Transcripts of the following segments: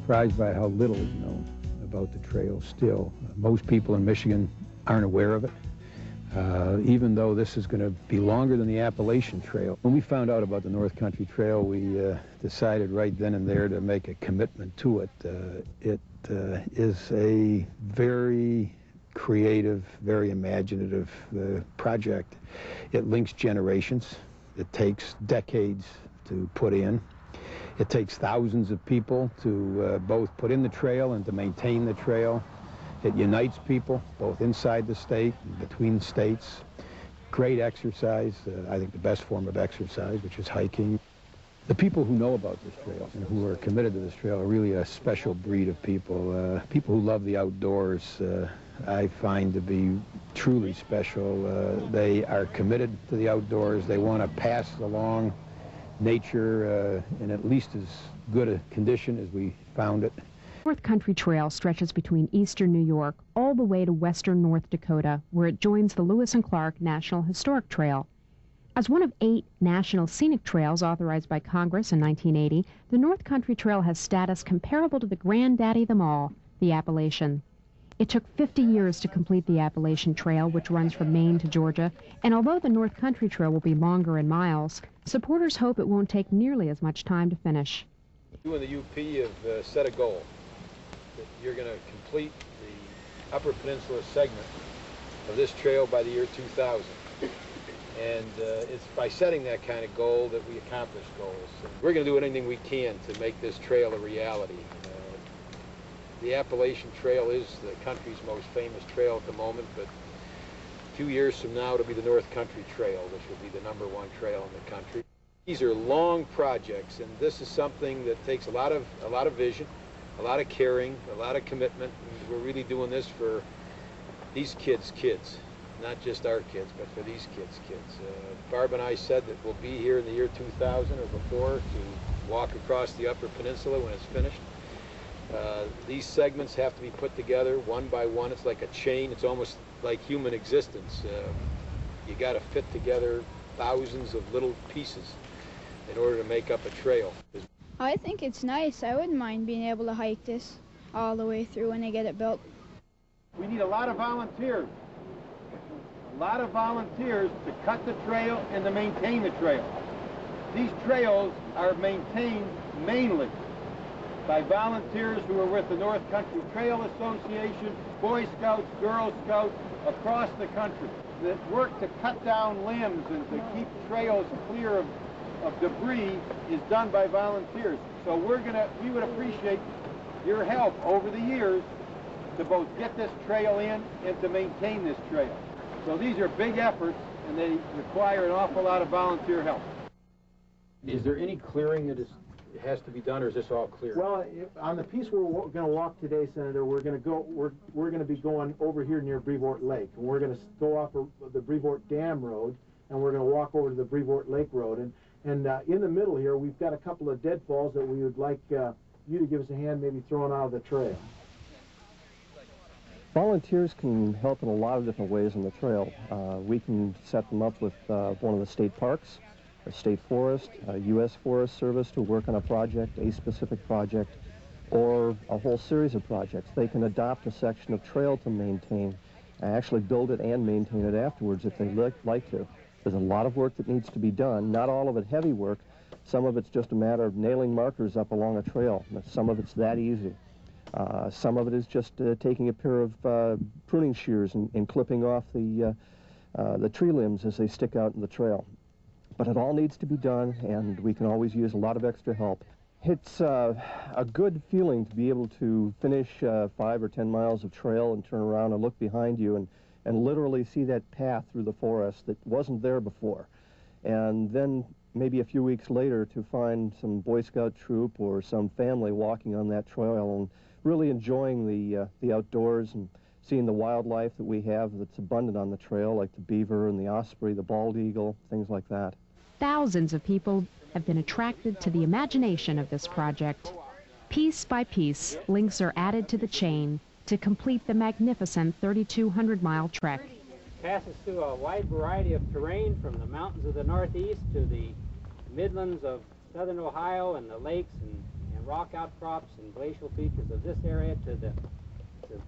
surprised by how little is known about the trail still. Most people in Michigan aren't aware of it, even though this is going to be longer than the Appalachian Trail. When we found out about the North Country Trail, we decided right then and there to make a commitment to it. It is a very creative, very imaginative project. It links generations. It takes decades to put in. It takes thousands of people to both put in the trail and to maintain the trail. It unites people, both inside the state and between states. Great exercise, I think the best form of exercise, which is hiking. The people who know about this trail and who are committed to this trail are really a special breed of people. People who love the outdoors, I find to be truly special. They are committed to the outdoors. They want to pass along nature in at least as good a condition as we found it. North Country Trail stretches between eastern New York all the way to western North Dakota, where it joins the Lewis and Clark National Historic Trail. As one of 8 national scenic trails authorized by Congress in 1980, the North Country Trail has status comparable to the granddaddy of them all, the Appalachian. It took 50 years to complete the Appalachian Trail, which runs from Maine to Georgia, and although the North Country Trail will be longer in miles, supporters hope it won't take nearly as much time to finish. You and the UP have set a goal that you're going to complete the Upper Peninsula segment of this trail by the year 2000. And it's by setting that kind of goal that we accomplish goals. And we're going to do anything we can to make this trail a reality. The Appalachian Trail is the country's most famous trail at the moment, but 2 years from now it'll be the North Country Trail, which will be the #1 trail in the country. These are long projects, and this is something that takes a lot of vision, a lot of caring, a lot of commitment. And we're really doing this for these kids' kids, not just our kids, but for these kids' kids. Barb and I said that we'll be here in the year 2000 or before to walk across the Upper Peninsula when it's finished. These segments have to be put together one by one. It's like a chain. It's almost like human existence. You got to fit together thousands of little pieces in order to make up a trail. I think it's nice. I wouldn't mind being able to hike this all the way through when they get it built. We need a lot of volunteers. A lot of volunteers to cut the trail and to maintain the trail. These trails are maintained mainly by volunteers who are with the North Country Trail Association, Boy Scouts, Girl Scouts, across the country, that work to cut down limbs and to keep trails clear of debris is done by volunteers. So we would appreciate your help over the years to both get this trail in and to maintain this trail. So these are big efforts, and they require an awful lot of volunteer help. Is there any clearing that has to be done, or is this all clear? Well, on the piece we're going to walk today, Senator, we're going to be going over here near Brevoort Lake, and we're going to go off the Brevoort Dam Road, and we're going to walk over to the Brevoort Lake Road, and in the middle here we've got a couple of deadfalls that we would like you to give us a hand maybe throwing out of the trail. Volunteers can help in a lot of different ways on the trail. We can set them up with one of the state parks, a state forest, a U.S. Forest Service to work on a project, a specific project, or a whole series of projects. They can adopt a section of trail to maintain, actually build it and maintain it afterwards if they'd like to. There's a lot of work that needs to be done, not all of it heavy work. Some of it's just a matter of nailing markers up along a trail. Some of it's that easy. Some of it is just taking a pair of pruning shears and clipping off the tree limbs as they stick out in the trail. But it all needs to be done, and we can always use a lot of extra help. It's a good feeling to be able to finish 5 or 10 miles of trail and turn around and look behind you and literally see that path through the forest that wasn't there before. And then maybe a few weeks later to find some Boy Scout troop or some family walking on that trail and really enjoying the outdoors and seeing the wildlife that we have that's abundant on the trail, like the beaver and the osprey, the bald eagle, things like that. Thousands of people have been attracted to the imagination of this project. Piece by piece, links are added to the chain to complete the magnificent 3,200-mile trek. Passes through a wide variety of terrain, from the mountains of the Northeast to the Midlands of southern Ohio and the lakes, and rock outcrops and glacial features of this area to the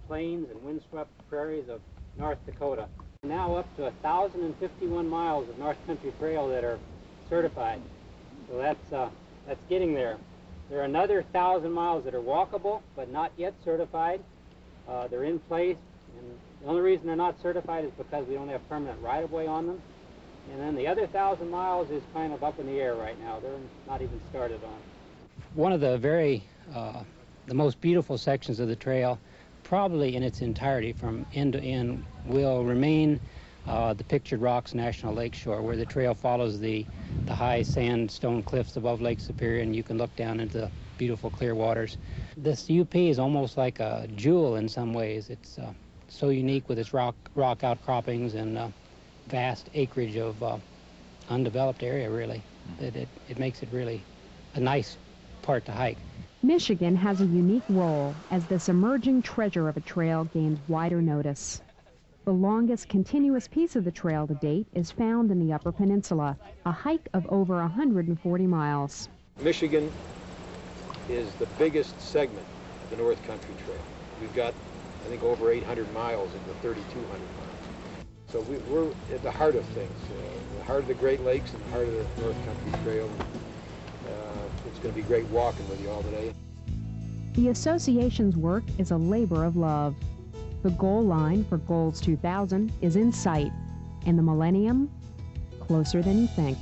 plains and windswept prairies of North Dakota. Now up to 1,051 miles of North Country Trail that are certified. So that's getting there. There are another 1,000 miles that are walkable but not yet certified. They're in place, and the only reason they're not certified is because we don't have permanent right-of-way on them. And then the other 1,000 miles is kind of up in the air right now. They're not even started on. One of the the most beautiful sections of the trail, probably in its entirety from end to end, will remain the Pictured Rocks National Lakeshore, where the trail follows the high sandstone cliffs above Lake Superior, and you can look down into the beautiful clear waters. This UP is almost like a jewel in some ways. It's so unique with its rock outcroppings and vast acreage of undeveloped area, really, that it makes it really a nice part to hike. Michigan has a unique role as this emerging treasure of a trail gains wider notice. The longest continuous piece of the trail to date is found in the Upper Peninsula, a hike of over 140 miles. Michigan is the biggest segment of the North Country Trail. We've got, I think, over 800 miles of the 3,200 miles. So we're at the heart of things, the heart of the Great Lakes and the heart of the North Country Trail. It's going to be great walking with you all today. The association's work is a labor of love. The goal line for Goals 2000 is in sight, and the millennium closer than you think.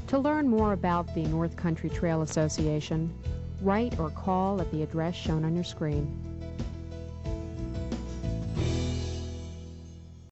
To learn more about the North Country Trail Association, write or call at the address shown on your screen.